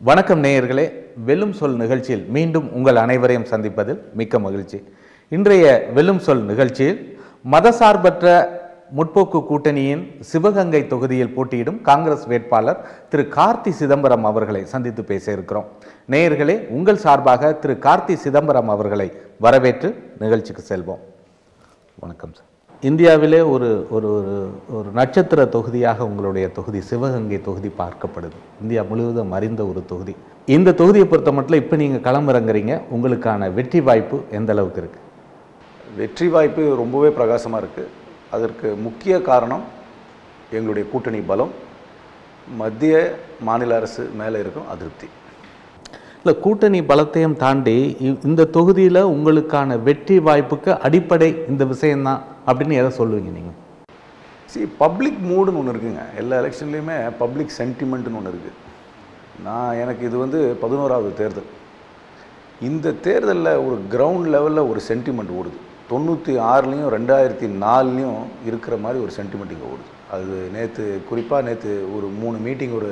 வணக்கம் நேயர்களே, வெல்லும் சொல் நிகழ்ச்சியில் மீண்டும் உங்கள் அனைவரையும் சந்திப்பதில் மிக்க மகிழ்ச்சி. இன்றைய வெல்லும் சொல் நிகழ்ச்சியில் மதசார்பற்ற முற்போக்கு கூட்டணியின் சிவகங்கை தொகுதியில் போட்டியிடும் காங்கிரஸ் வேட்பாளர் திரு கார்த்தி சிதம்பரம் அவர்களை சந்தித்து பேச இருக்கிறோம். நேயர்களே, உங்கள் சார்பாக திரு கார்த்தி சிதம்பரம் அவர்களை வரவேற்று நிகழ்ச்சிக்கு செல்வோம். வணக்கம் சார். இந்தியாவிலே ஒரு ஒரு ஒரு நட்சத்திர தொகுதியாக உங்களுடைய தொகுதி சிவகங்கை தொகுதி பார்க்கப்படுது. இந்தியா முழுவதும் அறிந்த ஒரு தொகுதி. இந்த தொகுதியை பொறுத்த மட்டும் இப்போ நீங்கள் களமிறங்குறீங்க, உங்களுக்கான வெற்றி வாய்ப்பு எந்த அளவுக்கு இருக்குது? வெற்றி வாய்ப்பு ரொம்பவே பிரகாசமாக இருக்குது. அதற்கு முக்கிய காரணம் எங்களுடைய கூட்டணி பலம், மத்திய மாநில அரசு மேலே இருக்கும் அதிருப்தி. இல்லை, கூட்டணி பலத்தையும் தாண்டி இந்த தொகுதியில் உங்களுக்கான வெற்றி வாய்ப்புக்கு அடிப்படை இந்த விஷயம்தான் அப்படின்னு எதை சொல்லுவீங்க நீங்கள்? பப்ளிக் மூடுன்னு ஒன்று இருக்குங்க. எல்லா எலெக்ஷன்லேயுமே பப்ளிக் சென்டிமெண்ட்டுன்னு ஒன்று இருக்குது. எனக்கு இது 11வது தேர்தல். இந்த தேர்தலில் ஒரு கிரவுண்ட் லெவலில் ஒரு சென்டிமெண்ட் ஓடுது. 96லையும் 2004லையும் இருக்கிற மாதிரி ஒரு சென்டிமெண்ட் இங்கே ஓடுது. அது குறிப்பாக ஒரு 3 மீட்டிங் ஒரு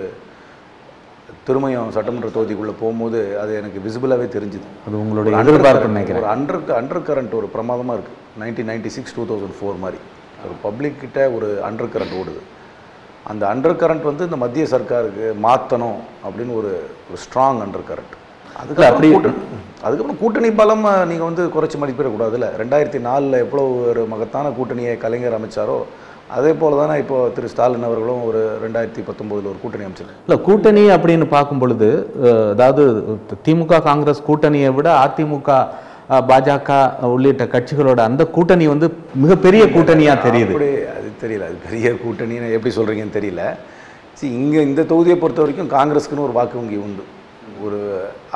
திருமயம் சட்டமன்ற தொகுதிக்குள்ளே போகும்போது அது எனக்கு விசிபிளாகவே தெரிஞ்சுது. அது உங்களுடைய எதிர்பார்ப்பு நினைக்கிறேன். ஒரு அண்டர் கரண்ட் ஒரு பிரமாதமாக இருக்குது. 1996 2004 மாதிரி ஒரு பப்ளிக் கிட்ட ஒரு அண்டர் கரண்ட் ஓடுது. அந்த அண்டர் கரண்ட் இந்த மத்திய சர்க்காருக்கு மாற்றணும் அப்படின்னு ஒரு ஸ்ட்ராங் அண்டர் கரண்ட். அதுக்கப்புறம் கூட்டணி பலம் நீங்கள் குறைச்சி மதிப்பிடக்கூடாதுல்ல. 2004 எவ்வளோ ஒரு மகத்தான கூட்டணியை கலைஞர் அமைச்சாரோ அதே போல தானே இப்போ திரு ஸ்டாலின் அவர்களும் ஒரு 2019 ஒரு கூட்டணி அமைச்சர். இல்லை, கூட்டணி அப்படின்னு பார்க்கும் பொழுது, அதாவது திமுக காங்கிரஸ் கூட்டணியை விட அதிமுக பாஜக உள்ளிட்ட கட்சிகளோட அந்த கூட்டணி மிகப்பெரிய கூட்டணியாக தெரியுது. அது தெரியல, அது பெரிய கூட்டணின்னு எப்படி சொல்கிறீங்கன்னு தெரியல. இங்கே இந்த தொகுதியை பொறுத்த வரைக்கும் காங்கிரஸுக்குன்னு ஒரு வாக்கு வங்கி உண்டு.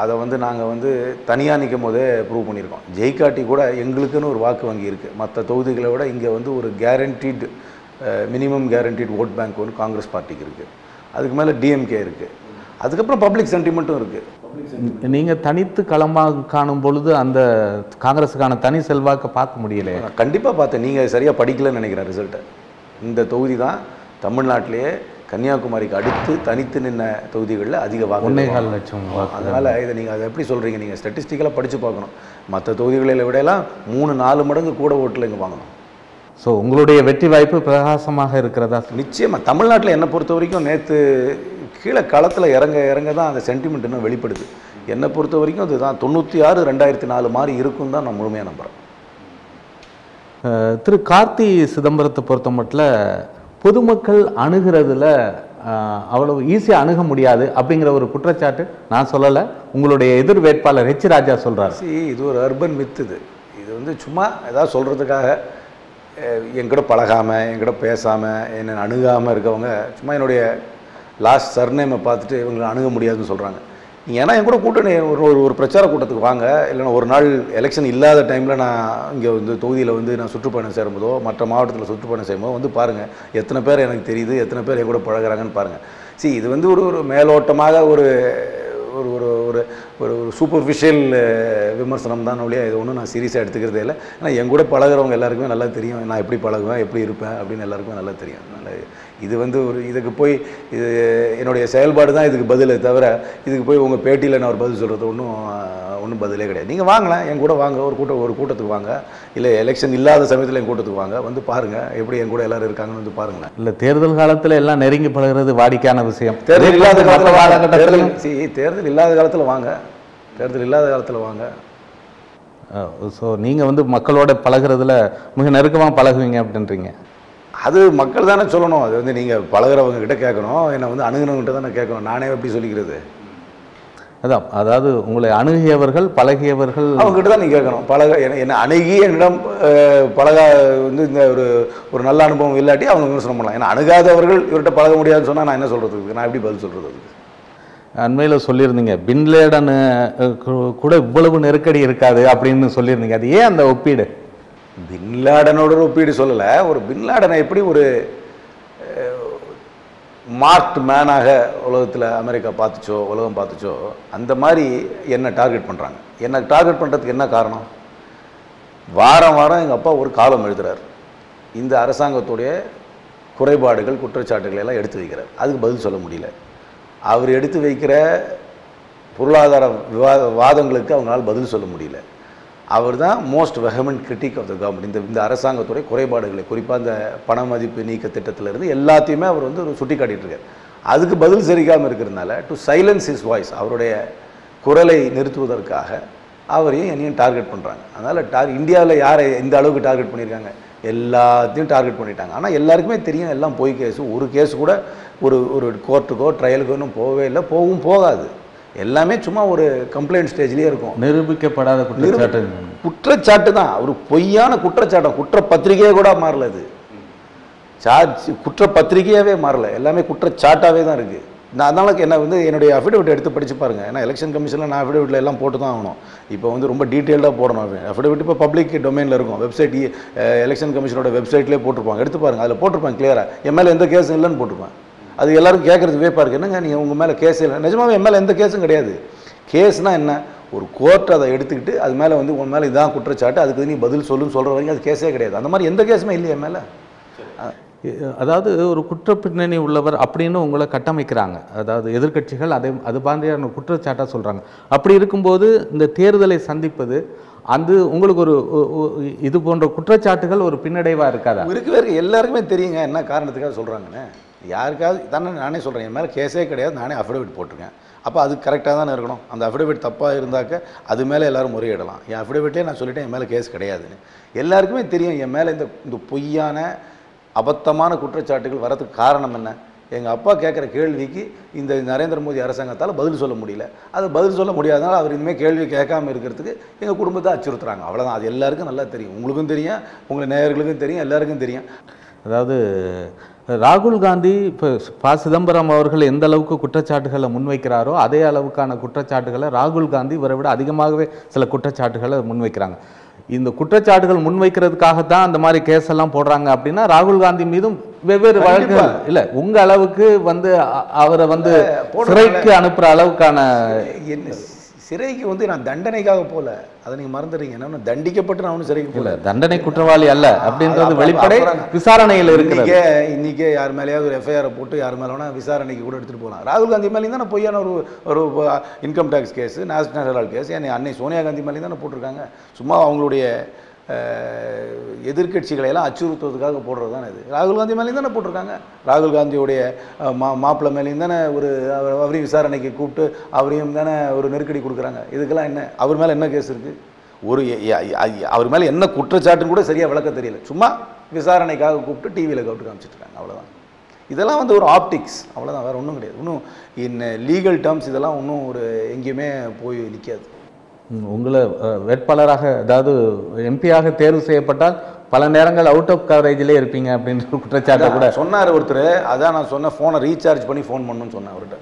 அதை நாங்கள் தனியாக நிற்கும் போதே ப்ரூவ் பண்ணியிருக்கோம். ஜெய்காட்டி கூட எங்களுக்குன்னு ஒரு வாக்கு வங்கி இருக்குது. மற்ற தொகுதிகளை விட இங்கே ஒரு guaranteed minimum guaranteed vote bank Congress பார்ட்டிக்கு இருக்குது. அதுக்கு மேலே டிஎம்கே இருக்குது. அதுக்கப்புறம் பப்ளிக் சென்டிமெண்ட்டும் இருக்குது. நீங்கள் தனித்து களமாக காணும் பொழுது அந்த காங்கிரஸுக்கான தனி செல்வாக்கை பார்க்க முடியல. கண்டிப்பாக பார்த்தேன். நீங்கள் சரியாக படிக்கலன்னு நினைக்கிறேன் ரிசல்ட்டை. இந்த தொகுதி தான் தமிழ்நாட்டிலேயே கன்னியாகுமரிக்கு அடுத்து தனித்து நின்ன தொகுதிகளில் அதிக வாக்கு, 1.25 லட்சம். அதனால் இதை நீங்கள் அதை எப்படி சொல்கிறீங்க? நீங்கள் ஸ்டாட்டிஸ்டிக்கலாக படித்து பார்க்கணும். மற்ற தொகுதிகளில் விடலாம் 3-4 மடங்கு கூட ஓட்டில் இங்கே வாங்கணும். ஸோ உங்களுடைய வெற்றி வாய்ப்பு பிரகாசமாக இருக்கிறதா? நிச்சயமாக. தமிழ்நாட்டில் என்னை பொறுத்த வரைக்கும் நேற்று கீழே களத்தில் இறங்க தான் அந்த சென்டிமெண்ட் இன்னும் வெளிப்படுது. என்னை பொறுத்த வரைக்கும் அதுதான் 96 2004 மாதிரி இருக்கும் தான் நான் முழுமையாக நம்புகிறேன். திரு கார்த்தி சிதம்பரத்தை பொறுத்த மட்டும் பொதுமக்கள் அணுகிறதுல அவ்வளவு ஈஸியாக அணுக முடியாது அப்படிங்கிற ஒரு குற்றச்சாட்டு நான் சொல்லலை, உங்களுடைய எதிர் வேட்பாளர் ஹெச் ராஜா சொல்கிறார். இது ஒரு அர்பன் மித்து. இது சும்மா ஏதாவது சொல்கிறதுக்காக என்கிட்ட பழகாமல் என்கிட்ட பேசாமல் என்னை அணுகாமல் இருக்கவங்க சும்மா என்னுடைய லாஸ்ட் சர்நேமை பார்த்துட்டு இவங்களை அணுக முடியாதுன்னு சொல்கிறாங்க. ஏன்னா என் கூட கூட்டணி ஒரு பிரச்சார கூட்டத்துக்கு வாங்க, இல்லைன்னா ஒரு நாள் எலெக்ஷன் இல்லாத டைமில் நான் இங்கே தொகுதியில் நான் சுற்றுப்பயணம் சேரும்போதோ மற்ற மாவட்டத்தில் சுற்றுப்பயணம் செய்யும்போது பாருங்கள் எத்தனை பேர் எனக்கு தெரியுது, எத்தனை பேர் என் கூட பழகிறாங்கன்னு பாருங்கள். இது ஒரு மேலோட்டமாக ஒரு ஒரு ஒரு ஒரு ஒரு சூப்பர்ஃபிஷியல் விமர்சனம் தான் ஒழிய இது ஒன்றும் நான் சீரியஸாக எடுத்துக்கிறதே இல்லை. ஆனால் என் கூட பழகிறவங்க எல்லாருக்குமே நல்லா தெரியும் நான் எப்படி பழகுவேன், எப்படி இருப்பேன் அப்படின்னு எல்லாருக்குமே நல்லா தெரியும். அதனால் இது இதுக்கு போய் இது என்னுடைய செயல்பாடு தான் இதுக்கு பதிலே தவிர இதுக்கு போய் உங்கள் பேட்டியில் நான் ஒரு பதில் சொல்கிறது ஒன்றும் பதிலே கிடையாது. நீங்கள் வாங்கலாம், என் கூட வாங்க, ஒரு கூட்டத்துக்கு வாங்க, இல்லை எலெக்ஷன் இல்லாத சமயத்தில் என் கூட்டத்துக்கு வாங்க, பாருங்கள் எப்படி என் கூட எல்லோரும் இருக்காங்கன்னு பாருங்களேன். இல்லை, தேர்தல் காலத்தில் எல்லாம் நெருங்கி பழகிறது வாடிக்கையான விஷயம். தேர்தல் இல்லாத காலத்தில் வாங்க. ஸோ நீங்கள் மக்களோட பழகிறதுல மிக நெருக்கமாக பழகுவீங்க அப்படின்றீங்க. அது மக்கள் தானே சொல்லணும். அது நீங்கள் பழகிறவங்க கிட்ட கேட்கணும், என்னை அணுகினவங்ககிட்ட தானே கேட்கணும். நானே எப்படி சொல்லிக்கிறது? அதாவது உங்களை அணுகியவர்கள் பழகியவர்கள் அவங்ககிட்ட தான் நீங்கள் கேட்கணும். என்னை அணுகி என்னிடம் இந்த ஒரு நல்ல அனுபவம் இல்லாட்டி அவங்க விமர்சனம் பண்ணலாம். ஏன்னா அணுகாதவர்கள் இவர்கிட்ட பழக முடியாதுன்னு சொன்னால் நான் என்ன சொல்கிறதுக்கு? நான் எப்படி பதில் சொல்கிறது? அதுக்கு அண்மையில் சொல்லியிருந்தீங்க பின்லேடன் கூட இவ்வளவு நெருக்கடி இருக்காது அப்படின்னு சொல்லியிருந்தீங்க. அது ஏன் அந்த ஒப்பீடு? பின்லேடனோட ஒப்பீடு சொல்லலை. ஒரு பின்லேடனை எப்படி ஒரு மார்க்ட் மேனாக உலகத்தில் அமெரிக்கா பார்த்துச்சோ, உலகம் பார்த்துச்சோ, அந்த மாதிரி என்னை டார்கெட் பண்ணுறாங்க. என்னை டார்கெட் பண்ணுறதுக்கு என்ன காரணம்? வாரம் எங்கள் அப்பா ஒரு காலம் எழுதுகிறார். இந்த அரசாங்கத்துடைய குறைபாடுகள் குற்றச்சாட்டுகளை எல்லாம் எடுத்து வைக்கிறார். அதுக்கு பதில் சொல்ல முடியல. அவர் எடுத்து வைக்கிற பொருளாதார வாதங்களுக்கு அவங்களால பதில் சொல்ல முடியல. அவர் தான் most vehement critic of the government. இந்த அரசாங்கத்துடைய குறைபாடுகளை, குறிப்பாக இந்த பண மதிப்பு நீக்க திட்டத்திலிருந்து எல்லாத்தையுமே அவர் வந்து ஒரு சுட்டி காட்டிட்டு இருக்கார். அதுக்கு பதில் சரிக்காமல் இருக்கிறதுனால டு சைலன்ஸ் ஹிஸ் வாய்ஸ், அவருடைய குரலை நிறுத்துவதற்காக அவரையும் என்னையும் டார்கெட் பண்ணுறாங்க. அதனால் இந்தியாவில் யாரை எந்த அளவுக்கு டார்கெட் பண்ணியிருக்காங்க, எல்லாத்தையும் டார்கெட் பண்ணிட்டாங்க. ஆனால் எல்லாருக்குமே தெரியும் எல்லாம் பொய் கேஸு. ஒரு கேஸ் கூட ஒரு கோர்ட்டுக்கோ ட்ரையலுக்கோ இன்னும் போகவே இல்லை, போகாது. எல்லாமே சும்மா ஒரு கம்ப்ளைண்ட் ஸ்டேஜ்லேயே இருக்கும். நிரூபிக்கப்படாத குற்றச்சாட்டு தான், ஒரு பொய்யான குற்றச்சாட்டம். குற்றப்பத்திரிகையே கூட மாறல, அது குற்றப்பத்திரிகையாகவே மாறல, எல்லாமே குற்றச்சாட்டாகவே தான் இருக்குது. நான் அதனால என்ன வந்து என்னுடைய அஃபிடவிட் எடுத்து படித்து பாருங்கள். ஏன்னா எலெக்ஷன் கமிஷனில் நான் அஃபிடவிட்டில் எல்லாம் போட்டு தான் ஆகணும். இப்போ வந்து ரொம்ப டீட்டெயில்டாக போடணும். அஃபிடவிட் இப்போ பப்ளிக் டொமைனில் இருக்கும். வெப்சைட் எலெக்ஷன் கமிஷனோட வெப்சைட்லேயே போட்டிருப்பாங்க, எடுத்து பாருங்கள். அதில் போட்டிருப்பாங்க கிளியராக, என் மேலே எந்த கேஸும் இல்லைன்னு போட்டிருப்பேன். அது எல்லாரும் கேட்குறது வேப்பா இருக்குது, என்னங்க நீங்கள் உங்கள் மேலே கேஸே இல்லை. நிஜமாவே என் மேலே எந்த கேஸும் கிடையாது. கேஸ்னால் என்ன, ஒரு கோர்ட் அதை எடுத்துக்கிட்டு அது மேலே வந்து உன் மேலே இதான் குற்றச்சாட்டு, அதுக்கு நீ பதில் சொல்லுன்னு சொல்கிற வரைக்கும் அது கேஸே கிடையாது. அந்த மாதிரி எந்த கேஸுமே இல்லையா என் மேலே. அதாவது ஒரு குற்ற பின்னணி உள்ளவர் அப்படின்னு உங்களை கட்டமைக்கிறாங்க. அதாவது எதிர்க்கட்சிகள் அது மாதிரியான குற்றச்சாட்டாக சொல்கிறாங்க. அப்படி இருக்கும்போது இந்த தேர்தலை சந்திப்பது அது உங்களுக்கு ஒரு இது போன்ற குற்றச்சாட்டுகள் ஒரு பின்னடைவாக இருக்காதா? இருக்கு. எல்லாருக்குமே தெரியுங்க என்ன காரணத்துக்காக சொல்கிறாங்கன்னு. யாருக்காவது தானே நானே சொல்கிறேன், என் மேலே கேஸே கிடையாது, நானே அஃபிடவிட் போட்டிருக்கேன். அப்போ அது கரெக்டாக தானே இருக்கணும். அந்த அஃபிடவிட் தப்பாக இருந்தாக்க அது மேலே எல்லோரும் முறையிடலாம். என் அஃபிடவிட்லேயே நான் சொல்லிட்டேன் என் மேலே கேஸ் கிடையாதுன்னு. எல்லாருக்குமே தெரியும் என் மேலே இந்த பொய்யான அபத்தமான குற்றச்சாட்டுகள் வரதுக்கு காரணம் என்ன. எங்கள் அப்பா கேட்குற கேள்விக்கு இந்த நரேந்திர மோடி அரசாங்கத்தால் பதில் சொல்ல முடியல. அது பதில் சொல்ல முடியாதனால அவர் இனிமேல் கேள்வி கேட்காமல் இருக்கிறதுக்கு எங்கள் குடும்பத்தை அச்சுறுத்துறாங்க. அவ்வளோதான். அது எல்லாருக்கும் நல்லா தெரியும், உங்களுக்கும் தெரியும், உங்கள் நேயர்களுக்கும் தெரியும், எல்லாருக்கும் தெரியும். அதாவது ராகுல் காந்தி இப்போ ப. சிதம்பரம் அவர்கள் எந்த அளவுக்கு குற்றச்சாட்டுகளை முன்வைக்கிறாரோ அதே அளவுக்கான குற்றச்சாட்டுகளை ராகுல் காந்தி இவரை விட அதிகமாகவே சில குற்றச்சாட்டுகளை முன்வைக்கிறாங்க. இந்த குற்றச்சாட்டுகள் முன்வைக்கிறதுக்காகத்தான் அந்த மாதிரி கேஸ் எல்லாம் போடுறாங்க அப்படின்னா ராகுல் காந்தி மீதும் வெவ்வேறு வழக்குகள் இல்லை. உங்க அளவுக்கு வந்து அவரை வந்து சிறைக்கு அனுப்புற அளவுக்கான சிறைக்கு வந்து நான் தண்டனைக்காக போல, அதை நீங்க மறந்துடுறீங்க. என்ன தண்டிக்கப்பட்டு நான் ஒன்றும் சிறைக்கு போல, தண்டனை குற்றவாளி அல்ல அப்படின்றது வெளிப்படை விசாரணையில் இருக்கிறது. இன்னைக்கே யார் மேலேயாவது ஒரு எஃப்ஐஆர் போட்டு யார் மேலே வேணா விசாரணைக்கு கூட எடுத்துட்டு போகலாம். ராகுல் காந்தி மேலேயும் தான் பொய்யான ஒரு income tax case, National Herald case அன்னை சோனியா காந்தி மேலேயும் தானே போட்டிருக்காங்க. சும்மா அவங்களுடைய எதிர்கட்சிகளையெல்லாம் அச்சுறுத்துவதற்காக போடுறது தானே இது. ராகுல் காந்தி மேலேயும் தானே போட்டிருக்காங்க. ராகுல் காந்தியுடைய மாப்பிள்ளை மேலேயும் தானே அவரையும் விசாரணைக்கு கூப்பிட்டு அவரையும் தானே ஒரு நெருக்கடி கொடுக்குறாங்க. இதுக்கெல்லாம் என்ன, அவர் மேலே என்ன கேஸ் இருக்குது, அவர் மேலே என்ன குற்றச்சாட்டுன்னு கூட சரியாக விளக்க தெரியல. சும்மா விசாரணைக்காக கூப்பிட்டு டிவியில் கவுட்டு காமிச்சிட்ருக்காங்க, அவ்வளோதான். இதெல்லாம் வந்து ஒரு ஆப்டிக்ஸ், அவ்வளோதான், வேறு ஒன்றும் கிடையாது. இன்னும் இன் லீகல் டேர்ம்ஸ் இதெல்லாம் இன்னும் ஒரு எங்கேயுமே போய் நிற்காது. உங்களை வேட்பாளராக அதாவது எம்பியாக தேர்வு செய்யப்பட்டால் பல நேரங்கள் அவுட் ஆஃப் கவரேஜிலே இருப்பீங்க அப்படின்ற குற்றச்சாட்டை கூட சொன்னார் ஒருத்தர். அதான் நான் சொன்னேன், ஃபோனை ரீசார்ஜ் பண்ணி ஃபோன் பண்ணணும்னு சொன்னேன் அவர்கிட்ட.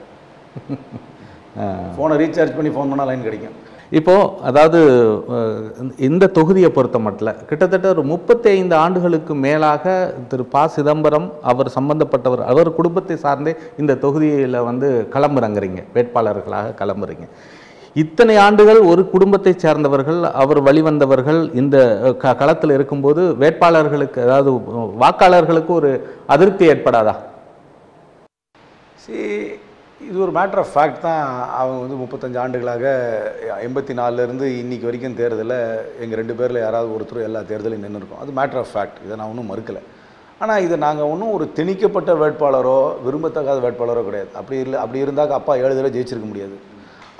ஃபோனை ரீசார்ஜ் பண்ணி ஃபோன் பண்ணால் லைன் கிடைக்கும். இப்போது அதாவது இந்த தொகுதியை பொறுத்த மட்டும் கிட்டத்தட்ட ஒரு 35 ஆண்டுகளுக்கு மேலாக திரு ப. சிதம்பரம் அவர் சம்பந்தப்பட்டவர், அவர் குடும்பத்தை சார்ந்தே இந்த தொகுதியில் வந்து களமிறங்குறீங்க, வேட்பாளர்களாக களமிறீங்க. இத்தனை ஆண்டுகள் ஒரு குடும்பத்தை சேர்ந்தவர்கள், அவர் வழிவந்தவர்கள் இந்த களத்தில் இருக்கும்போது வேட்பாளர்களுக்கு அதாவது வாக்காளர்களுக்கு ஒரு அதிருப்தி ஏற்படாதா? இது ஒரு மேட்டர் ஆஃப் ஃபேக்ட் தான். அவங்க வந்து 35 ஆண்டுகளாக 84லேருந்து இன்னைக்கு வரைக்கும் தேர்தலில் எங்கள் 2 பேரில் யாராவது ஒருத்தர் எல்லா தேர்தலையும் நின்று இருக்கோம். அது மேட்டர் ஆஃப் ஃபேக்ட். இதை நான் ஒன்றும் மறுக்கலை. ஆனால் இதை நாங்கள் ஒன்றும் ஒரு திணிக்கப்பட்ட வேட்பாளரோ விரும்பத்தக்காத வேட்பாளரோ கிடையாது. அப்படி இருந்தாக்க அப்பா 7 தடவை ஜெயிச்சிருக்க முடியாது.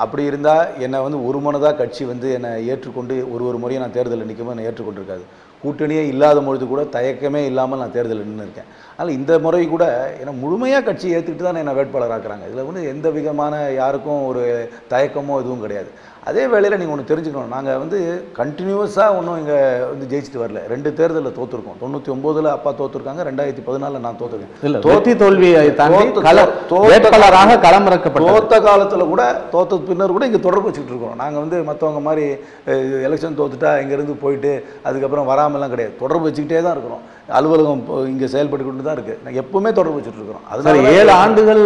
அப்படி இருந்தால் என்னை வந்து ஒரு மனதாக கட்சி வந்து என்னை ஏற்றுக்கொண்டு ஒரு முறையும் நான் தேர்தலில் நிற்கும்போது என்னை ஏற்றுக்கொண்டிருக்காது. கூட்டணியே இல்லாத பொழுது கூட தயக்கமே இல்லாமல் நான் தேர்தலில் நின்று இருக்கேன். அதனால் இந்த முறை கூட ஏன்னா முழுமையாக கட்சி ஏற்றுக்கிட்டு தான் என்னை வேட்பாளராக்குறாங்க. இதில் வந்து எந்த விதமான யாருக்கும் ஒரு தயக்கமோ எதுவும் கிடையாது. அதே வேளையில் நீங்கள் ஒன்று தெரிஞ்சுக்கணும், நாங்கள் வந்து கண்டினியூஸாக ஒன்றும் இங்கே வந்து ஜெயிச்சுட்டு வரல. 2 தேர்தலில் தோற்றுருக்கோம். 99ல் அப்பா தோற்றுருக்காங்க, 2014 நான் தோற்றுருக்கேன். தோல்வி தோல்வியை வேட்பாளராக களமிறக்கப்பட்ட தோத்த காலத்தில் கூட தோத்த பின்னர் கூட இங்கே தொடர்பு வச்சுக்கிட்டு இருக்கோம். நாங்கள் வந்து மற்றவங்க மாதிரி எலெக்ஷன் தோத்துட்டா இங்கேருந்து போயிட்டு அதுக்கப்புறம் வராமலாம் கிடையாது. தொடர்பு வச்சுக்கிட்டே தான் இருக்கிறோம். அலுவலகம் இங்கே செயல்பட்டு கொண்டு தான் இருக்குது. நாங்கள் எப்பவுமே தொடர்பு வச்சுட்டு இருக்கிறோம். அதனால 7 ஆண்டுகள்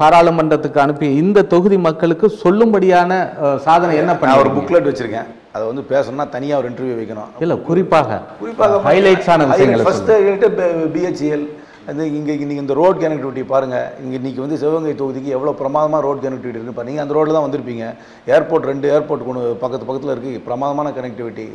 பாராளுமன்றத்துக்கு அனுப்பி இந்த தொகுதி மக்களுக்கு சொல்லும்படியான சாதனை என்ன பண்ண ஒரு புக்லெட் வச்சிருக்கேன். அதை வந்து பேசணும்னா தனியாக ஒரு இன்டர்வியூ வைக்கணும். இல்லை, குறிப்பாக ஹைலைட்ஸான விஷயங்கள். ஃபர்ஸ்ட் BHEL அது இங்கே நீங்கள் இந்த ரோட் கனெக்டிவிட்டி பாருங்கள், இங்கே இன்றைக்கி வந்து சிவகங்கை தொகுதிக்கு எவ்வளோ பிரமாதமாக ரோட் கனெக்டிவிட்டி இருக்குன்னு பாருங்கள். நீங்கள் அந்த ரோட்டில் தான் வந்திருப்பீங்க. ஏர்போர்ட் 2 ஏர்போர்ட் கொண்டு பக்கத்தில் இருக்குது, பிரமாதமான கனெக்டிவிட்டி,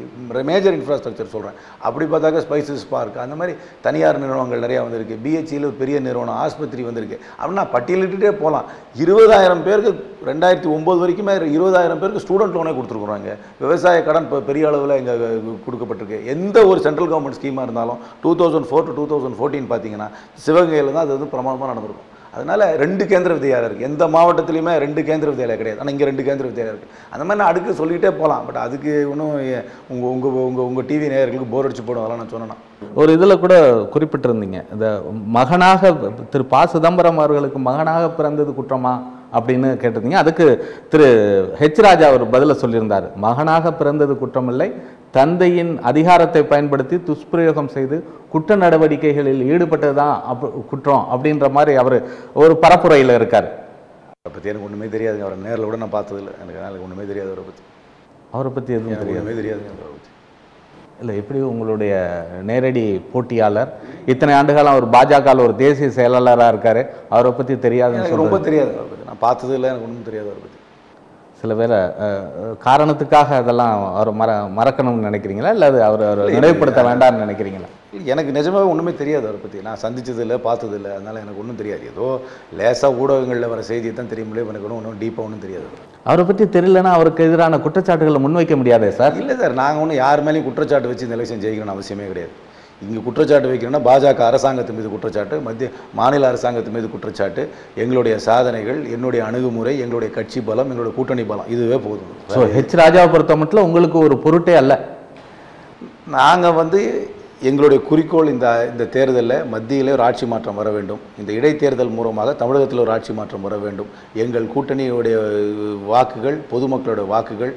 மேஜர் இன்ஃப்ராஸ்ட்ரக்சர் சொல்கிறேன். அப்படி பார்த்தாக்க ஸ்பைசஸ் பார்க் அந்த மாதிரி தனியார் நிறுவனங்கள் நிறையா வந்திருக்கு. பிஹெச்சியில் ஒரு பெரிய நிறுவனம், ஆஸ்பத்திரி வந்திருக்கு. அப்படின்னா பட்டியலிட்டுட்டே போகலாம். 20,000 பேருக்கு 2009 வரைக்குமே 20,000 பேருக்கு ஸ்டூடெண்ட் லோனே கொடுத்துருக்குறாங்க. விவசாய கடன் இப்போ பெரிய அளவில் இங்கே கொடுக்கப்பட்டிருக்கு. எந்த ஒரு சென்ட்ரல் கவர்மெண்ட் ஸ்கீமாக இருந்தாலும் 2004 to 2014 பார்த்தீங்கன்னா சிவகங்கையில் தான் அது வந்து பிரமாதமாக நடந்திருக்கும். அதனால் 2 கேந்திர வித்யாலயம் இருக்குது. எந்த மாவட்டத்துலையுமே 2 கேந்திர வித்யாலயம் கிடையாது. ஆனால் இங்கே 2 கேந்திர வித்யாலயம் இருக்குது. அந்த மாதிரி நான் அடுக்கு சொல்லிகிட்டே போகலாம். பட் அதுக்கு இன்னும் உங்கள் டிவி நேயர்களுக்கு போர் அடிச்சு போடும். அதெல்லாம் நான் சொன்னேன்னா ஒரு இதில் கூட குறிப்பிட்டிருந்தீங்க, இந்த மகனாக திரு ப. சிதம்பரம் அவர்களுக்கு மகனாக பிறந்தது குற்றமா அப்படின்னு கேட்டிருந்தீங்க. அதுக்கு திரு ஹெச் ராஜா ஒரு பதிலை சொல்லியிருந்தார். மகனாக பிறந்தது குற்றமில்லை, தந்தையின் அதிகாரத்தை பயன்படுத்தி துஷ்பிரயோகம் செய்து குற்ற நடவடிக்கைகளில் ஈடுபட்டது தான் குற்றம் அப்படின்ற மாதிரி அவர் ஒரு பரப்புரையில் இருக்கார். அவரை பற்றி எனக்கு ஒன்றுமே தெரியாதுங்க. அவரை நேரில் கூட நான் பார்த்ததில்லை. எனக்கு ஒன்றுமே தெரியாது அவரை பற்றி எதுவும் ஒன்றுமே தெரியாதுங்க அவரை பற்றி. இல்லை, எப்படி உங்களுடைய நேரடி போட்டியாளர் இத்தனை ஆண்டுகாலம் அவர் பாஜகவில் ஒரு தேசிய செயலாளராக இருக்கார், அவரை பற்றி தெரியாதுன்னு எனக்கு ரொம்ப தெரியாது அவரை பற்றி. நான் பார்த்ததில்லை, எனக்கு ஒன்றும் தெரியாது அவரை பற்றி. சில பேரை காரணத்துக்காக அதெல்லாம் அவர் மறக்கணும்னு நினைக்கிறீங்களா, இல்லை அது அவர் நினைவுபடுத்த வேண்டாம்னு நினைக்கிறீங்களா? எனக்கு நிஜமாகவே ஒன்றுமே தெரியாது அவரை பற்றி. நான் சந்திச்சதில்லை, பார்த்ததில்லை. அதனால் எனக்கு ஒன்றும் தெரியாது. ஏதோ லேசாக ஊடகங்களில் வர செய்தியை தான் தெரியுமில்லை. எனக்கு ஒன்றும் டீப்பாக ஒன்றும் தெரியாது. அவரை பற்றி தெரியலன்னா அவருக்கு எதிரான குற்றச்சாட்டுகளை முன்வைக்க முடியாதே சார்? இல்லை சார், நாங்கள் ஒன்றும் யார் மேலேயும் குற்றச்சாட்டு வச்சு இந்த எலெக்ஷன் ஜெயிக்கணும்னு அவசியமே கிடையாது. இங்கே குற்றச்சாட்டு வைக்கணும்னா பாஜக அரசாங்கத்து மீது குற்றச்சாட்டு, மாநில அரசாங்கத்து மீது குற்றச்சாட்டு, எங்களுடைய சாதனைகள், என்னுடைய அணுகுமுறை, எங்களுடைய கட்சி பலம், எங்களுடைய கூட்டணி பலம், இதுவே போதும். ஸோ ஹெச் ராஜாவை பொறுத்த மட்டும் உங்களுக்கு ஒரு பொருட்டே அல்ல. நாங்கள் வந்து எங்களுடைய குறிக்கோள் இந்த தேர்தலில் மத்தியில் ஒரு ஆட்சி மாற்றம் வர வேண்டும். இந்த இடைத்தேர்தல் மூலமாக தமிழகத்தில் ஒரு ஆட்சி மாற்றம் வர வேண்டும். எங்கள் கூட்டணியுடைய வாக்குகள், பொதுமக்களுடைய வாக்குகள்,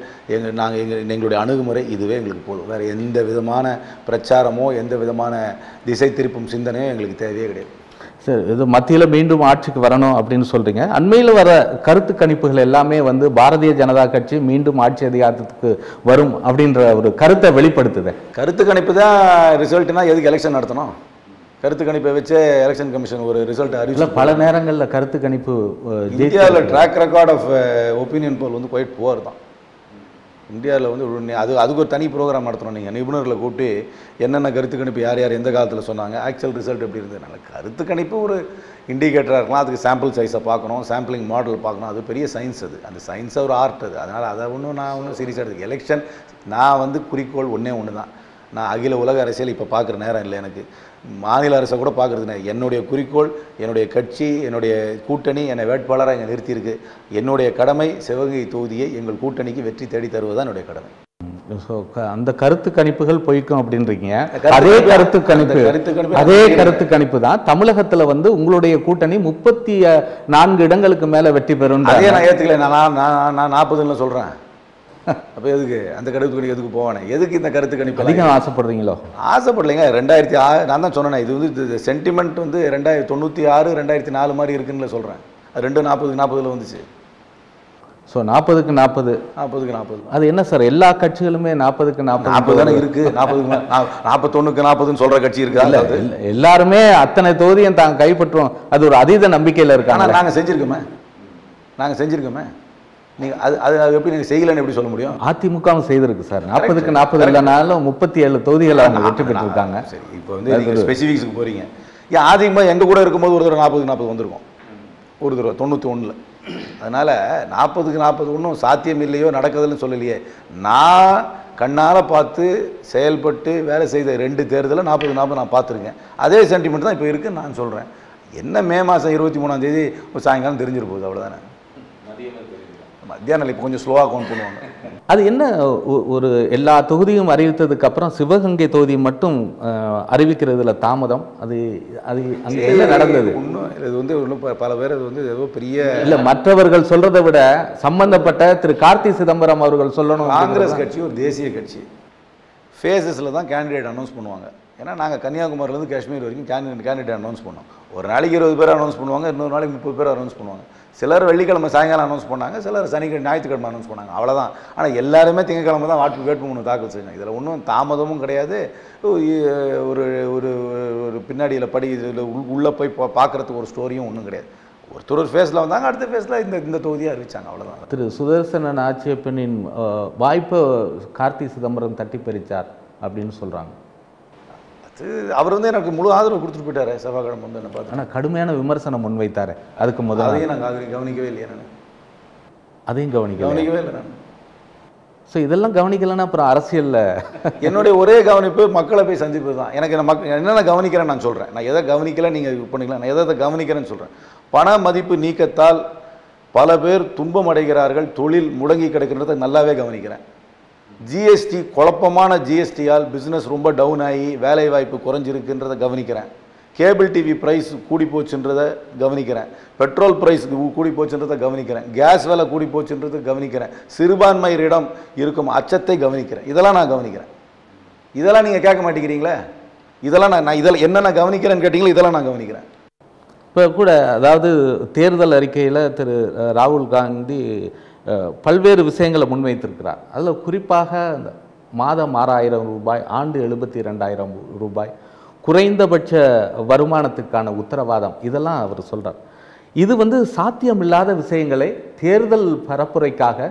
எங்களுடைய அணுகுமுறை இதுவே எங்களுக்கு போதும். வேறு எந்த விதமான பிரச்சாரமோ எந்த விதமான திசை திருப்பும் சிந்தனையோ எங்களுக்கு தேவையே கிடையாது. சரி, இது மத்தியில் மீண்டும் ஆட்சிக்கு வரணும் அப்படின்னு சொல்கிறீங்க. அண்மையில் வர கருத்து கணிப்புகள் எல்லாமே வந்து பாரதிய ஜனதா கட்சி மீண்டும் ஆட்சி அதிகாரத்துக்கு வரும் அப்படின்ற ஒரு கருத்தை வெளிப்படுத்துது. கருத்து கணிப்பு தான் ரிசல்ட்னா எதுக்கு எலெக்ஷன் நடத்தணும்? கருத்து கணிப்பை வச்சே எலெக்ஷன் கமிஷன் ஒரு ரிசல்ட் அறிவிச்சு பல நேரங்களில் கருத்து கணிப்பு இந்தியாவில் track record of opinion poll வந்து குவைட் புவர் தான். இந்தியாவில் வந்து அதுக்கு ஒரு தனி ப்ரோக்ராம் நடத்தணும். நீங்கள் நிபுணர்களை கூப்பிட்டு என்னென்ன கருத்து கணிப்பு யார் யார் எந்த காலத்தில் சொன்னாங்க, ஆக்சுவல் ரிசல்ட் எப்படி இருந்ததுனால கருத்து கணிப்பு ஒரு இண்டிகேட்டராக இருக்கலாம். அதுக்கு சாம்பிள் சைஸை பார்க்கணும், சாம்பிளிங் மாடல் பார்க்கணும். அது பெரிய சயின்ஸ். அது சயின்ஸை ஒரு ஆர்ட். அதனால் அதை நான் ஒன்றும் சீரியஸாக எடுத்துக்க. எலெக்ஷன் நான் வந்து குறிக்கோள் ஒன்று தான். நான் அகில உலக அரசியல் இப்போ பார்க்குற நேரம் இல்லை எனக்கு. மாநில அரசை கூட பார்க்குறதுனே என்னுடைய குறிக்கோள், என்னுடைய கட்சி, என்னுடைய கூட்டணி என்னை வேட்பாளராக இங்கே நிறுத்தியிருக்கு. என்னுடைய கடமை சிவகங்கை தொகுதியை எங்கள் கூட்டணிக்கு வெற்றி தேடி தருவதுதான் என்னுடைய கடமை. அந்த கருத்து கணிப்புகள் பொய்க்கும் அப்படின்றீங்க. அதே கருத்து கணிப்பு தான் தமிழகத்தில் வந்து உங்களுடைய கூட்டணி 34 இடங்களுக்கு மேலே வெற்றி பெறும். அதே நான் ஏற்றுக்கல. நான் 40 சொல்கிறேன். அப்போ எதுக்கு அந்த கருத்து கணிப்பு எதுக்கு போவானே? எதுக்கு இந்த கருத்து கணிப்பு அதிகம் ஆசைப்படுறீங்களோ? ஆசைப்படலைங்க. 2006 நான் தான் சொன்னேன். இது வந்து சென்டிமெண்ட் வந்து 1996 2004 மாதிரி இருக்குன்னு சொல்கிறேன். 40 வந்துச்சு. ஸோ 40க்கு 40 அது என்ன சார்? எல்லா கட்சிகளுமே 40க்கு 40 தானே இருக்குது. 41க்கு 40ன்னு சொல்கிற கட்சி இருக்கு. எல்லாருமே அத்தனை தொகுதியும் தாங்க கைப்பற்றுவோம். அது ஒரு அதீத நம்பிக்கையில் இருக்காங்க. ஆனால் நாங்கள் செஞ்சுருக்கோமே. நீங்கள் அது எப்படி நீங்கள் செய்யலன்னு எப்படி சொல்ல முடியும்? அதிமுகவும் செய்திருக்கு சார். 40க்கு 40 இல்லைனாலும் 37 தொகுதிகள் அவங்க வெற்றி பெற்றிருக்காங்க. சரி, இப்போ வந்து நீங்கள் ஸ்பெசிஃபிக்ஸுக்கு போகிறீங்க. ஏன் அதிமுக எங்கள் கூட இருக்கும்போது ஒரு தடவை 40க்கு 40 வந்திருக்கும். ஒரு தடவை 91. அதனால் 40க்கு 40 ஒன்றும் சாத்தியம் இல்லையோ நடக்குதுன்னு சொல்லலையே. நான் கண்ணால் பார்த்து செயல்பட்டு வேலை செய்த 2 தேர்தலில் 40க்கு 40 நான் பார்த்துருக்கேன். அதே சென்டிமெண்ட் தான் இப்போ இருக்குன்னு நான் சொல்கிறேன். என்ன மே மாதம் 23ஆம் தேதி சாயங்காலம் தெரிஞ்சிரு போகுது, அவ்வளோதானே. மத்தியானம் இப்போ கொஞ்சம் ஸ்லோவாக கவுண்ட் பண்ணுவாங்க. அது என்ன ஒரு எல்லா தொகுதியும் அறிவித்ததுக்கு அப்புறம் சிவகங்கை தொகுதி மட்டும் அறிவிக்கிறதுல தாமதம்? அது அங்கே என்ன நடந்தது? இன்னும் இது வந்து இன்னும் பல பேர் அது வந்து ஏதோ பெரிய இல்லை, மற்றவர்கள் சொல்றதை விட சம்பந்தப்பட்ட திரு கார்த்தி சிதம்பரம் அவர்கள் சொல்லணும். காங்கிரஸ் கட்சி ஒரு தேசிய கட்சி. ஃபேஸஸில் தான் கேண்டிடேட் அனௌன்ஸ் பண்ணுவாங்க. ஏன்னா நாங்கள் கன்னியாகுமரியிலேருந்து காஷ்மீர் வரைக்கும் கேண்டிடேட் அனௌன்ஸ் பண்ணோம். ஒரு நாளைக்கு 20 பேர் அனௌன்ஸ் பண்ணுவாங்க, இன்னொரு நாளைக்கு 30 பேர் அனௌன்ஸ் பண்ணுவாங்க. சிலர் வெள்ளிக்கிழமை சாயங்காலம் அனௌன்ஸ் பண்ணாங்க, சிலர் சனிக்கிழமை ஞாயிற்றுக்கிழமை அனௌன்ஸ் பண்ணாங்க, அவ்வளோதான். ஆனால் எல்லாருமே திங்கக்கிழமை தான் வேட்புமனு தாக்கல் செய்யணும். இதில் ஒன்றும் தாமதமும் கிடையாது. ஒரு ஒரு ஒரு பின்னாடியில் இதில் உள்ளே போய் பார்க்குறதுக்கு ஒரு ஸ்டோரியும் ஒன்றும் கிடையாது. ஒருத்தர் ஒரு ஃபேஸில் வந்தாங்க, அடுத்த ஃபேஸில் இந்த தொகுதியை அறிவிச்சாங்க, அவ்வளோதான். திரு சுதர்சனன் ஆட்சேபனின் வாய்ப்பை கார்த்தி சிதம்பரம் தட்டி பறிச்சார் அப்படின்னு சொல்கிறாங்க. அது அவர் வந்து எனக்கு முழு ஆதரவு கொடுத்துட்டு போயிட்டாரு செவ்வாய்க்கிழமை வந்து என்ன பார்த்து. ஆனால் கடுமையான விமர்சனம் முன்வைத்தார். அதுக்கு முதல்ல அதையும் நான் கவனிக்கவே இல்லையா? நான் அதையும் கவனிக்கவே இல்லை நான். ஸோ இதெல்லாம் கவனிக்கலைன்னா அப்புறம் அரசியலில் என்னுடைய ஒரே கவனிப்பு மக்களை போய் சந்திப்பது தான். எனக்கு என்னென்ன கவனிக்கிறேன்னு நான் சொல்கிறேன். நான் எதை கவனிக்கல நீங்கள் இது பண்ணிக்கலாம், நான் எதை கவனிக்கிறேன்னு சொல்கிறேன். பண மதிப்பு நீக்கத்தால் பல பேர் துன்பம் அடைகிறார்கள், தொழில் முடங்கி கிடக்கிறத நல்லாவே கவனிக்கிறேன். ஜிஎஸ்டி குழப்பமான ஜிஎஸ்டியால் பிஸ்னஸ் ரொம்ப டவுன் ஆகி வேலை வாய்ப்பு குறைஞ்சிருக்குன்றதை கவனிக்கிறேன். கேபிள் டிவி ப்ரைஸ் கூடி போச்சுன்றதை கவனிக்கிறேன். பெட்ரோல் ப்ரைஸ் கூடி போச்சுன்றதை கவனிக்கிறேன். கேஸ் விலை கூடி போச்சுன்றதை கவனிக்கிறேன். சிறுபான்மையரிடம் இருக்கும் அச்சத்தை கவனிக்கிறேன். இதெல்லாம் நான் கவனிக்கிறேன். இதெல்லாம் நீங்கள் கேட்க மாட்டேங்கிறீங்களே. இதெல்லாம் நான் இதெல்லாம் என்னென்ன கவனிக்கிறேன்னு கேட்டிங்களோ இதெல்லாம் நான் கவனிக்கிறேன். இப்போ கூட அதாவது தேர்தல் அறிக்கையில் திரு ராகுல் காந்தி பல்வேறு விஷயங்களை முன்வைத்திருக்கிறார். அதில் குறிப்பாக மாதம் 6,000 ரூபாய், ஆண்டு 72,000 ரூபாய் குறைந்தபட்ச வருமானத்துக்கான உத்தரவாதம், இதெல்லாம் அவர் சொல்கிறார். இது வந்து சாத்தியமில்லாத விஷயங்களை தேர்தல் பரப்புரைக்காக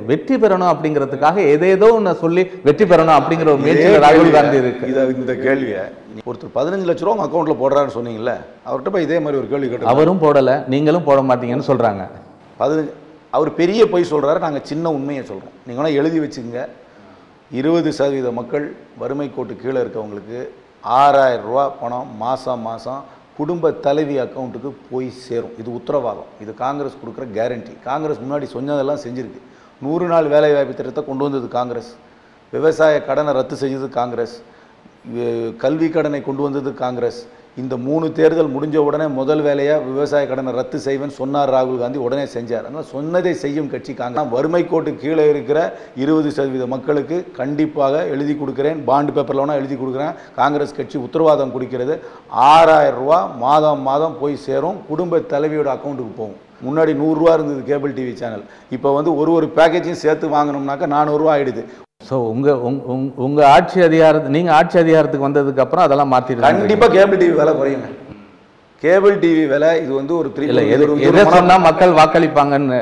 வெற்றி பெறணும் அப்படிங்கிறதுக்காக ஏதேதோ ஒன்று சொல்லி வெற்றி பெறணும் அப்படிங்கிற ஒரு முயற்சியில் ராகுல் காந்தி இருக்கு. இந்த கேள்வியை ஒருத்தர் 15 லட்ச ரூபா உங்கள் அக்கௌண்ட்டில் போடுறாருன்னு சொன்னீங்கல்ல, அவர்கிட்ட போய் இதே மாதிரி ஒரு கேள்வி கேட்டு அவரும் போடலை, நீங்களும் போட மாட்டீங்கன்னு சொல்கிறாங்க. அவர் பெரிய பொய் சொல்கிறாரு, நாங்கள் சின்ன உண்மையை சொல்கிறோம். நீங்கள் வேணால் எழுதி வச்சுங்க. 20% மக்கள் வறுமை கோட்டு கீழே இருக்கவங்களுக்கு 6,000 ரூபா பணம் மாதம் குடும்ப தலைவி அக்கௌண்ட்டுக்கு போய் சேரும். இது உத்தரவாதம். இது காங்கிரஸ் கொடுக்குற கேரண்டி. காங்கிரஸ் முன்னாடி சொன்னதெல்லாம் செஞ்சுருக்கு. 100 நாள் வேலைவாய்ப்பு திட்டத்தை கொண்டு வந்தது காங்கிரஸ். விவசாய கடனை ரத்து செஞ்சது காங்கிரஸ். கல்வி கடனை கொண்டு வந்தது காங்கிரஸ். இந்த 3 தேர்தல் முடிஞ்ச உடனே முதல் வேலையாக விவசாய கடனை ரத்து செய்வேன்னு சொன்னார் ராகுல் காந்தி, உடனே செஞ்சார். அதனால் சொன்னதை செய்யும் கட்சி காங்கிரஸ். வறுமை கோட்டு கீழே இருக்கிற 20% மக்களுக்கு கண்டிப்பாக எழுதி கொடுக்குறேன், பாண்டு பேப்பரில் வேணால் எழுதி கொடுக்குறேன். காங்கிரஸ் கட்சி உத்தரவாதம் கொடுக்கிறது. 6,000 ரூபா மாதம் போய் சேரும், குடும்ப தலைவியோட அக்கௌண்ட்டுக்கு போகும். முன்னாடி 100 ரூபா இருந்தது கேபிள் டிவி சேனல், இப்போ வந்து ஒரு பேக்கேஜையும் சேர்த்து வாங்கணும்னாக்கா 400 ரூபா ஆகிடுது. ஸோ உங்கள் ஆட்சி நீங்கள் ஆட்சி அதிகாரத்துக்கு வந்ததுக்கு அப்புறம் அதெல்லாம் மாற்றிடுங்க. கண்டிப்பாக கேபிள் டிவி விலை குறையுங்க. கேபிள் டிவி விலை இது வந்து ஒரு 3 எதை சொன்னால் மக்கள் வாக்களிப்பாங்கன்னு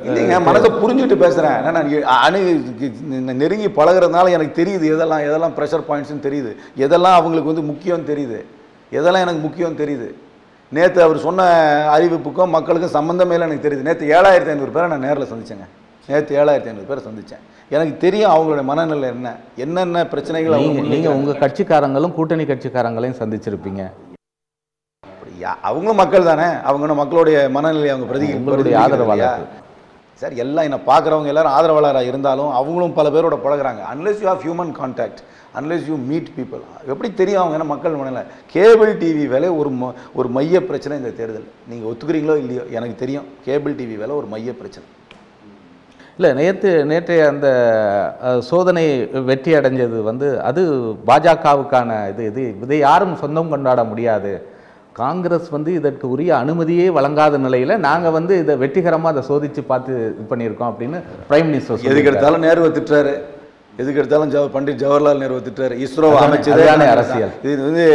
இல்லைங்க, மனதை புரிஞ்சுட்டு பேசுகிறேன். நான் நெருங்கி பழகிறதுனால எனக்கு தெரியுது எதெல்லாம் ப்ரெஷர் பாயிண்ட்ஸ்னு தெரியுது, எதெல்லாம் அவங்களுக்கு வந்து முக்கியம் தெரியுது, எதெல்லாம் எனக்கு முக்கியம் தெரியுது. நேற்று அவர் சொன்ன அறிவிப்புக்கும் மக்களுக்கும் சம்மந்தமே இல்லை எனக்கு தெரியுது. நேற்று 7,500 பேரை நான் நேரில் சந்தித்தேங்க. நேற்று 7,500 பேரை சந்தித்தேன். எனக்கு தெரியும் அவங்களுடைய மனநிலை என்னென்ன பிரச்சனைகள். நீங்கள் உங்கள் கட்சிக்காரங்களும் கூட்டணி கட்சிக்காரங்களையும் சந்திச்சிருப்பீங்க. அவங்களும் மக்கள் தானே, அவங்க மக்களுடைய மனநிலை அவங்க உங்களுடைய ஆதரவாளர் சார். எல்லாம் என்ன பார்க்குறவங்க எல்லாரும் ஆதரவாளராக இருந்தாலும் அவங்களும் பல பேரோட பழகிறாங்க. Unless you have human contact, unless you meet people, எப்படி தெரியும் அவங்க என்ன மக்கள் மனநிலை. கேபிள் டிவி விலை ஒரு மைய பிரச்சனை இந்த தேர்தல். நீங்கள் ஒத்துக்கிறீங்களோ இல்லையோ எனக்கு தெரியும், கேபிள் டிவி விலை ஒரு மைய பிரச்சனை. இல்லை, நேற்றைய அந்த சோதனை வெற்றி அடைஞ்சது வந்து அது பாஜகவுக்கான இதை யாரும் சொந்தம் கொண்டாட முடியாது. காங்கிரஸ் வந்து இதற்கு உரிய அனுமதியே வழங்காத நிலையில் நாங்கள் வந்து இதை வெற்றிகரமாக அதை சோதித்து பார்த்து இது பண்ணியிருக்கோம் அப்படின்னு பிரைம் மினிஸ்டர் எதுக்கு எடுத்தாலும் நேருவை திட்டுறாரு, எதுக்கு எடுத்தாலும் பண்டிட் ஜவஹர்லால் நேருவை திட்டுறாரு. இஸ்ரோ அமைச்சது அரசியல். இது வந்து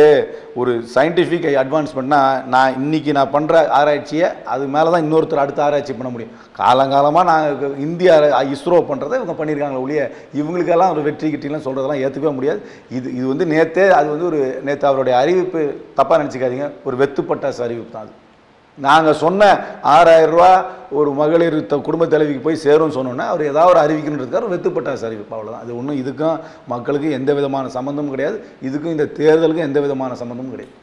ஒரு சயின்டிஃபிக் அட்வான்ஸ்மெண்ட்னா நான் இன்னைக்கு நான் பண்ணுற ஆராய்ச்சியை அது மேலே தான் இன்னொருத்தர் அடுத்த ஆராய்ச்சி பண்ண முடியும். காலங்காலமாக நான் இந்தியா இஸ்ரோ பண்ணுறதை இவங்க பண்ணியிருக்காங்களே ஒழிய இவங்களுக்கெல்லாம் ஒரு வெற்றி கிட்டிலாம் சொல்கிறதெல்லாம் ஏற்றுக்கவே முடியாது. இது வந்து நேற்றே அது வந்து நேற்று அவருடைய அறிவிப்பு தப்பாக நினச்சிக்காதீங்க, ஒரு வெத்துப்பட்டாசு அறிவிப்பு தான் அது. நாங்கள் சொன்ன 6,000 ரூபா ஒரு மகளிர் குடும்ப தலைவிக்கு போய் சேரும்னு சொன்னோன்னா அவர் ஏதாவது ஒரு அறிவிக்கணுன்றதுக்காக வெத்துப்பட்டாசு அறிவிப்பு, அவ்வளோதான். அது ஒன்றும் இதுக்கும் மக்களுக்கும் எந்த விதமான சம்மந்தமும் கிடையாது, இதுக்கும் இந்த தேர்தலுக்கும் எந்த விதமான சம்மந்தமும் கிடையாது.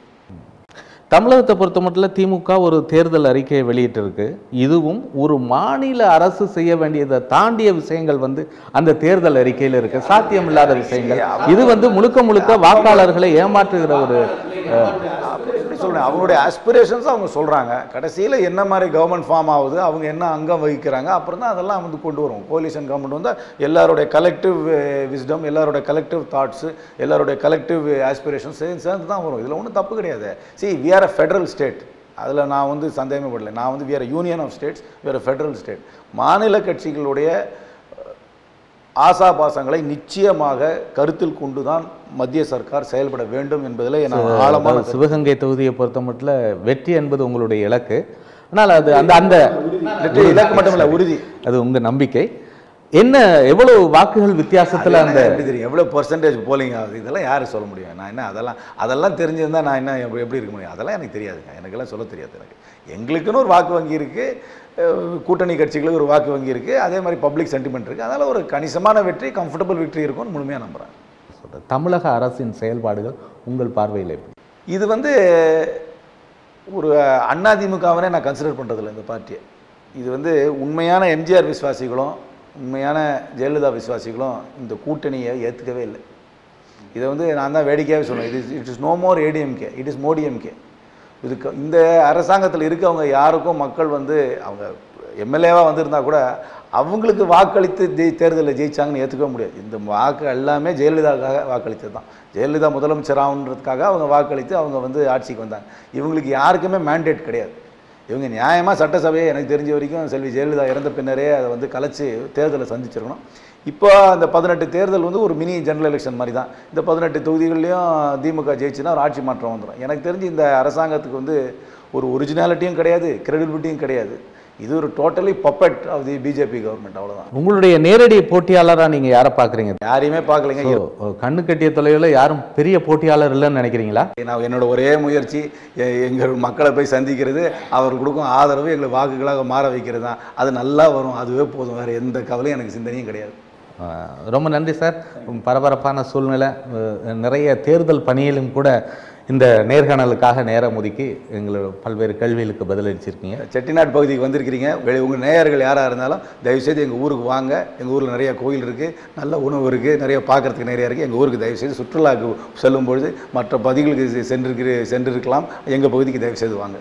தமிழகத்தை பொறுத்த மட்டும் திமுக ஒரு தேர்தல் அறிக்கையை வெளியிட்டிருக்கு. இதுவும் ஒரு மாநில அரசு செய்ய வேண்டியதை தாண்டிய விஷயங்கள் வந்து அந்த தேர்தல் அறிக்கையில் இருக்கு, சாத்தியமில்லாத விஷயங்கள். இது வந்து முழுக்க வாக்காளர்களை ஏமாற்றுகிற ஒரு சொல்கிறேன். அவங்களுடைய ஆஸ்பிரேஷன்ஸ் அவங்க சொல்கிறாங்க. கடைசியில் என்ன மாதிரி கவர்மெண்ட் ஃபார்ம் ஆகுது, அவங்க என்ன அங்கம் வகிக்கிறாங்க, அப்புறம் தான் அதெல்லாம் வந்து கொண்டு வரும். கோலிஷன் கவர்மெண்ட் வந்தால் எல்லாருடைய கலெக்டிவ் விஸ்டம், எல்லாருடைய கலெக்டிவ் தாட்ஸு, எல்லாருடைய கலெக்டிவ் ஆஸ்பிரேஷன்ஸ் சேர்ந்து தான் வரும். இதில் ஒன்றும் தப்பு கிடையாது. We are a federal state. அதில் நான் வந்து சந்தேகமே படலை. நான் வந்து வேறு யூனியன் ஆஃப் ஸ்டேட்ஸ், வேறு ஃபெடரல் ஸ்டேட். மாநில கட்சிகளுடைய ஆசாபாசங்களை நிச்சயமாக கருத்தில் கொண்டு தான் மத்திய சர்க்கார் செயல்பட வேண்டும் என்பதில் நான் ஆழமான சிவகங்கை தொகுதியை பொறுத்த மட்டும் வெற்றி என்பது உங்களுடைய இலக்கு. ஆனால் அது அந்த அந்த இலக்கு மட்டுமல்ல, உறுதி. அது உங்கள் நம்பிக்கை. என்ன எவ்வளவு வாக்குகள் வித்தியாசத்தில் அந்த எப்படி தெரியும், எவ்வளோ பர்சன்டேஜ் போலிங் ஆகுது, இதெல்லாம் யார் சொல்ல முடியும்? நான் என்ன அதெல்லாம் தெரிஞ்சிருந்தால் நான் என்ன எப்படி இருக்க முடியும்? அதெல்லாம் எனக்கு தெரியாதுங்க, எனக்கெல்லாம் சொல்ல தெரியாது. எங்களுக்குன்னு ஒரு வாக்கு வங்கி இருக்குது, கூட்டணி கட்சிகளுக்கு ஒரு வாக்கு வங்கி இருக்குது, அதே மாதிரி பப்ளிக் சென்டிமெண்ட் இருக்குது. அதனால் ஒரு கணிசமான வெற்றி, கம்ஃபர்டபுள் வெற்றி இருக்கும்னு முழுமையாக நம்புகிறேன். தமிழக அரசின் செயல்பாடுகள் உங்கள் பார்வையில் எப்படி? இது வந்து ஒரு அதிமுகவனே நான் கன்சிடர் பண்ணுறதில்ல இந்த பார்ட்டியை. இது வந்து உண்மையான எம்ஜிஆர் விசுவாசிகளும் உண்மையான ஜெயலலிதா விசுவாசிகளும் இந்த கூட்டணியை ஏற்றுக்கவே இல்லை. இதை வந்து நான் தான் வேடிக்கையாகவே சொன்னேன். It is no more ADMK, it is MODMK. இதுக்கு இந்த அரசாங்கத்தில் இருக்கவங்க யாருக்கும் மக்கள் வந்து அவங்க எம்எல்ஏவாக வந்திருந்தா கூட அவங்களுக்கு வாக்களித்து தேர்தலில் ஜெயிச்சாங்கன்னு ஏற்றுக்க முடியாது. இந்த வாக்கு எல்லாமே ஜெயலலிதாவுக்காக வாக்களித்தது தான். ஜெயலலிதா முதலமைச்சர் ஆகுன்றதுக்காக அவங்க வாக்களித்து அவங்க வந்து ஆட்சிக்கு வந்தாங்க. இவங்களுக்கு யாருக்குமே மேண்டேட் கிடையாது. இவங்க நியாயமாக சட்டசபையை எனக்கு தெரிஞ்ச வரைக்கும் செல்வி ஜெயலலிதா இறந்த பின்னரே அதை வந்து கலைச்சி தேர்தலை சந்திச்சிருக்கணும். இப்போ அந்த 18 தேர்தல் வந்து ஒரு மினி ஜெனரல் எலெக்ஷன் மாதிரி தான். இந்த 18 தொகுதிகள்லையும் திமுக ஜெயிச்சுன்னா ஒரு ஆட்சி மாற்றம் வந்துடும். எனக்கு தெரிஞ்சு இந்த அரசாங்கத்துக்கு வந்து ஒரு ஒரிஜினாலிட்டியும் கிடையாது, கிரெடிபிலிட்டியும் கிடையாது. இது ஒரு totally puppet of the BJP government, அவ்வளோதான். உங்களுடைய நேரடி போட்டியாளராக நீங்கள் யாரை பார்க்குறீங்க? யாரையுமே பார்க்கலைங்க. கண்ணு கட்டிய தொலைவில் யாரும் பெரிய போட்டியாளர் இல்லைன்னு நினைக்கிறீங்களா? நான் என்னோட ஒரே முயற்சி எங்கள் மக்களை போய் சந்திக்கிறது, அவர் கொடுக்கும் ஆதரவு எங்களை வாக்குகளாக மாற வைக்கிறது தான். அது நல்லா வரும், அதுவே போதும். வேறு எந்த கவலையும் எனக்கு சிந்தனையும் கிடையாது. ரொம்ப நன்றி சார். பரபரப்பான சூழ்நிலை, நிறைய தேர்தல் பணியிலும் கூட இந்த நேர்காணலுக்காக நேரம் ஒதுக்கி எங்களோட பல்வேறு கேள்விகளுக்கு பதிலளிச்சிருக்கீங்க. செட்டிநாடு பகுதிக்கு வந்திருக்கிறீங்க. உங்கள் நேயர்கள் யாராக இருந்தாலும் தயவுசெய்து எங்கள் ஊருக்கு வாங்க. எங்கள் ஊரில் நிறைய கோயில் இருக்குது, நல்ல உணவு இருக்குது, நிறைய பார்க்குறதுக்கு நிறையா இருக்குது. எங்கள் ஊருக்கு தயவுசெய்து சுற்றுலாவுக்கு செல்லும் பொழுது மற்ற பகுதிகளுக்கு சென்றிருக்கலாம், எங்கள் பகுதிக்கு தயவுசெய்து வாங்க.